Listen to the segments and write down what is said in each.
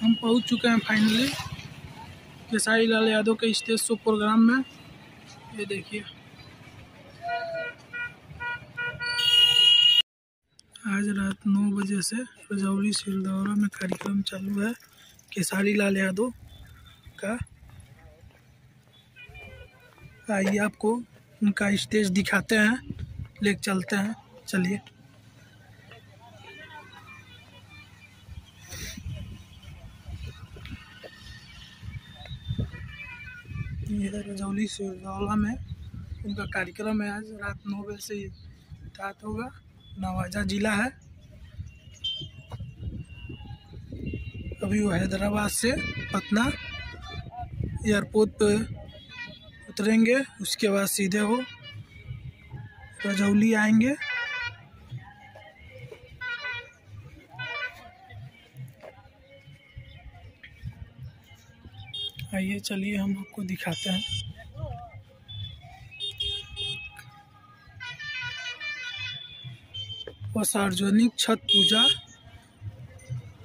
हम पहुंच चुके हैं फाइनली खेसारी लाल यादव के स्टेज शो प्रोग्राम में। ये देखिए, आज रात 9 बजे से रजौली सिलदौरा में कार्यक्रम चालू है खेसारी लाल यादव का। आइए आपको उनका स्टेज दिखाते हैं, ले चलते हैं, चलिए। ये रजौली सिलदौरा में उनका कार्यक्रम है। आज रात 9 बजे से स्टार्ट होगा। नवादा जिला है। अभी वो हैदराबाद से पटना एयरपोर्ट पे उतरेंगे, उसके बाद सीधे वो रजौली आएंगे। आइए चलिए हम आपको दिखाते हैं। और सार्वजनिक छठ पूजा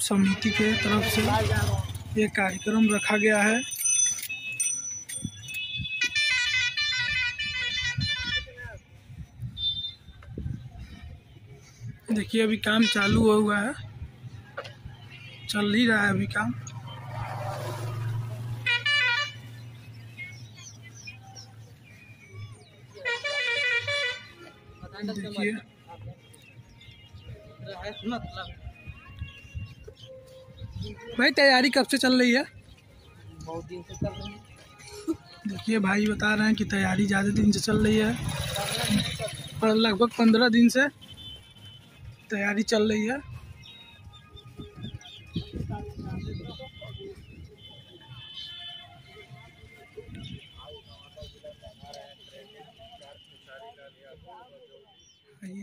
समिति के तरफ से ये कार्यक्रम रखा गया है। देखिए, अभी काम चालू हुआ है, चल ही रहा है अभी काम। देखिए, भाई तैयारी कब से चल रही है? बहुत दिन से चल रही है। देखिए भाई बता रहे हैं कि तैयारी ज़्यादा दिन से चल रही है, और लगभग 15 दिन से तैयारी चल रही है।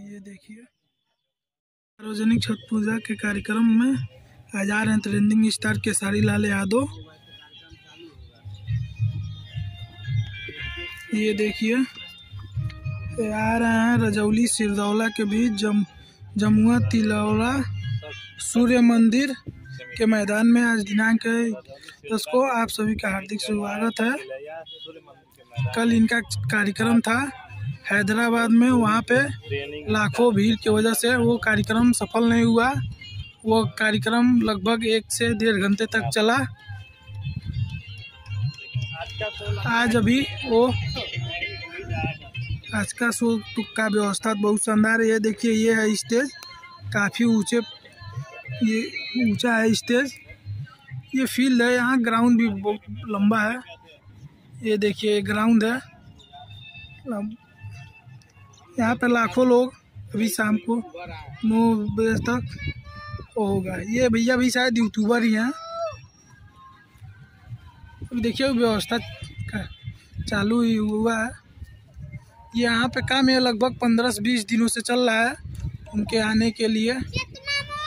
ये देखिए, सार्वजनिक छठ पूजा के कार्यक्रम में आज आ रहे हैं ट्रेंडिंग स्टार खेसारी लाल यादव। ये देखिए, आ रहे हैं रजौली सिरदौला के बीच जमुआ तिलौरा सूर्य मंदिर के मैदान में। आज दिनांक 10 को आप सभी का हार्दिक स्वागत है। कल इनका कार्यक्रम था हैदराबाद में, वहाँ पे लाखों भीड़ की वजह से वो कार्यक्रम सफल नहीं हुआ। वो कार्यक्रम लगभग 1 से 1.5 घंटे तक चला। आज अभी वो आज का शो का व्यवस्था बहुत शानदार है। ये देखिए, ये है स्टेज, काफ़ी ऊंचा है स्टेज। ये फील्ड है, यहाँ ग्राउंड भी बहुत लंबा है। ये देखिए ग्राउंड है, यहाँ पे लाखों लोग अभी शाम को 9 बजे तक होगा। ये भैया भी शायद यूट्यूबर ही हैं। अब देखिए व्यवस्था चालू ही हुआ है। ये यहाँ पे काम है लगभग 15 से 20 दिनों से चल रहा है उनके आने के लिए।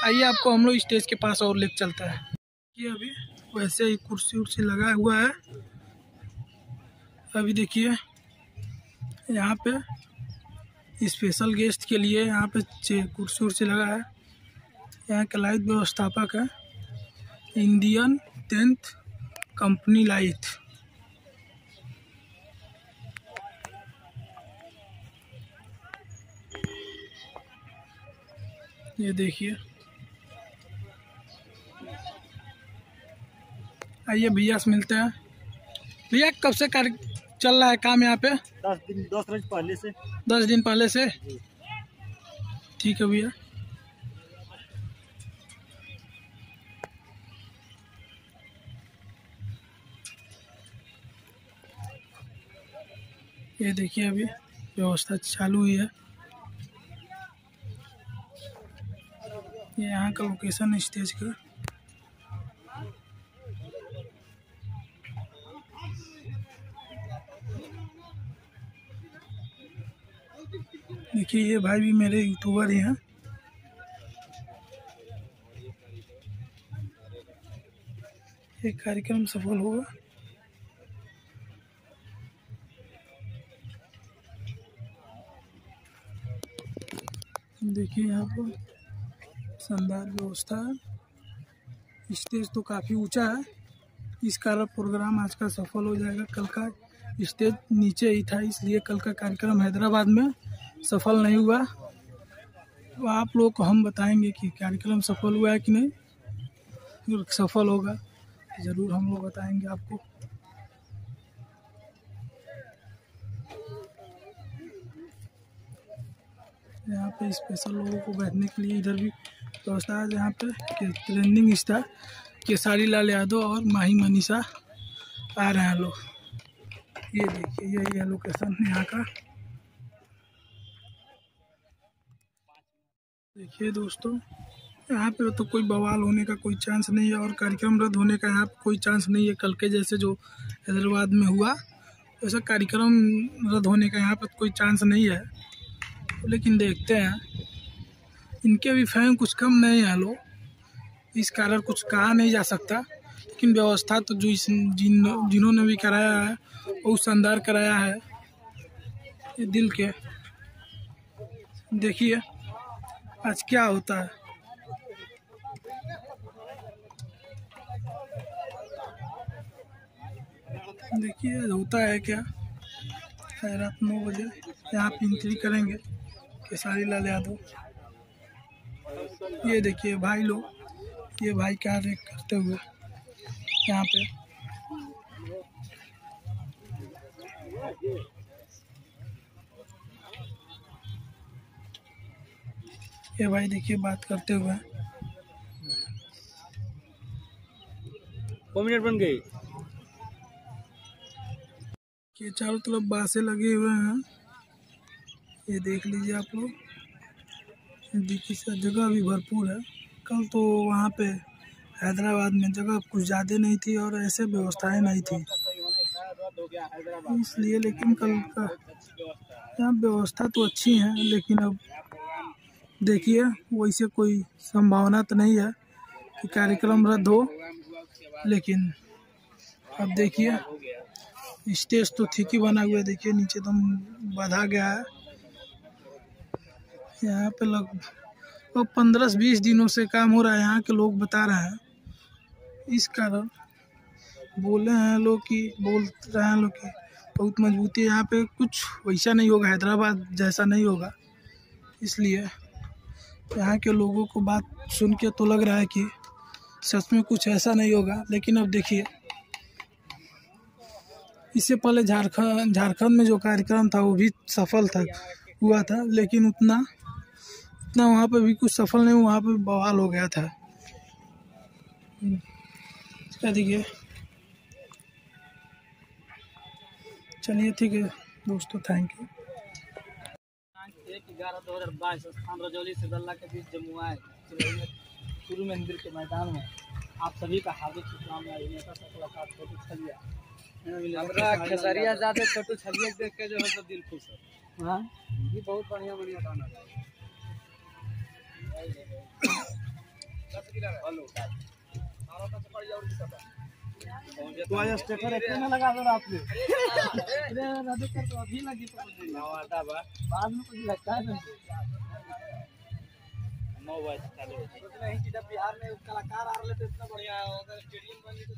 आइए आपको हम लोग स्टेज के पास और लेके चलता है। ये अभी वैसे ही कुर्सी उर्सी लगा हुआ है। अभी देखिए यहाँ पे स्पेशल गेस्ट के लिए यहाँ पे कुर्सी उर्सी लगा है। यहाँ का लाइट व्यवस्थापक है इंडियन 10th कंपनी लाइट। ये देखिए, आइए भैया से मिलते हैं। भैया कब से कार्य चल रहा है काम यहाँ पे? 10 दिन पहले से। 10 दिन पहले से, ठीक है भैया। ये देखिए अभी व्यवस्था चालू हुई है। ये यहाँ का लोकेशन स्टेज का। देखिए, ये भाई भी मेरे यूट्यूबर ही हैं। ये कार्यक्रम सफल होगा। देखिए यहाँ पर शानदार व्यवस्था है। स्टेज तो काफ़ी ऊंचा है, इस कारण प्रोग्राम आज का सफल हो जाएगा। कल का स्टेज नीचे ही था, इसलिए कल का कार्यक्रम हैदराबाद में सफल नहीं हुआ। तो आप लोग को हम बताएंगे कि कार्यक्रम सफल हुआ है कि नहीं। अगर सफल होगा ज़रूर हम लोग बताएंगे आपको। यहाँ पे स्पेशल लोगों को बैठने के लिए इधर भी व्यवस्था है। यहाँ पे ट्रेंडिंग स्टार केसारी लाल यादव और माही मनीषा आ रहे हैं लोग। ये देखिए, यही है लोकेशन यहाँ का। देखिए दोस्तों, यहाँ पे तो कोई बवाल होने का कोई चांस नहीं है और कार्यक्रम रद्द होने का यहाँ पे कोई चांस नहीं है। कल के जैसे जो हैदराबाद में हुआ वैसा कार्यक्रम रद्द होने का यहाँ पे कोई चांस नहीं है। लेकिन देखते हैं, इनके भी फैन कुछ कम नहीं है लोग, इस कारण कुछ कहा नहीं जा सकता। लेकिन व्यवस्था तो जो जिन्होंने भी कराया है वो शानदार कराया है। ये दिल के देखिए आज क्या होता है। देखिए होता है क्या। रात 9 बजे यहाँ पे एंट्री करेंगे केसारी लाल यादव। ये देखिए भाई लोग, ये भाई कार्य करते हुए यहाँ पे। ये भाई देखिए बात करते हुए। 2 मिनट बन गई। ये चारों तरफ बांसे लगे हुए हैं, ये देख लीजिए आप लोग। देखिए सर जगह भी भरपूर है। कल तो वहाँ पे हैदराबाद में जगह कुछ ज़्यादा नहीं थी और ऐसे व्यवस्थाएं नहीं थी इसलिए। लेकिन कल का यहाँ व्यवस्था तो अच्छी है, लेकिन अब देखिए वैसे कोई संभावना तो नहीं है कि कार्यक्रम रद्द हो। लेकिन अब देखिए स्टेज तो ठीक ही बना हुआ है। देखिए नीचे तो बांधा गया है। यहाँ पे लगभग 15-20 दिनों से काम हो रहा है, यहाँ के लोग बता रहे हैं। इस कारण बोल रहे हैं लोग कि बहुत मजबूती है यहाँ पे, कुछ वैसा नहीं होगा, हैदराबाद जैसा नहीं होगा। इसलिए यहाँ के लोगों को बात सुन के तो लग रहा है कि सच में कुछ ऐसा नहीं होगा। लेकिन अब देखिए, इससे पहले झारखंड में जो कार्यक्रम था वो भी सफल हुआ था, लेकिन उतना वहाँ पे भी कुछ सफल नहीं, वहाँ पे बवाल हो गया था। देखिए चलिए ठीक है दोस्तों, थैंक यू। 1/11/2022 स्थान रजौली से दल्ला के बीच जमुआ शुरू मंदिर के मैदान में आप सभी का हार्दिक शुभकामनाएं। नेता कलाकार छोटू छलिया, खेसरिया जाते छोटू छलिया देख के जो है तो दिल खुश है। हाँ ये बहुत बढ़िया गाना है। तो आज स्टेकर एक में लगा दो आपने। अरे राधे कर तो अभी लगी तो नवादा बा बाद में कुछ लगता है नहीं। 9 बजे चालू। नहीं कि जब बिहार में कलाकार आ रहे थे इतना बढ़िया होगा, स्टेडियम बन गया तो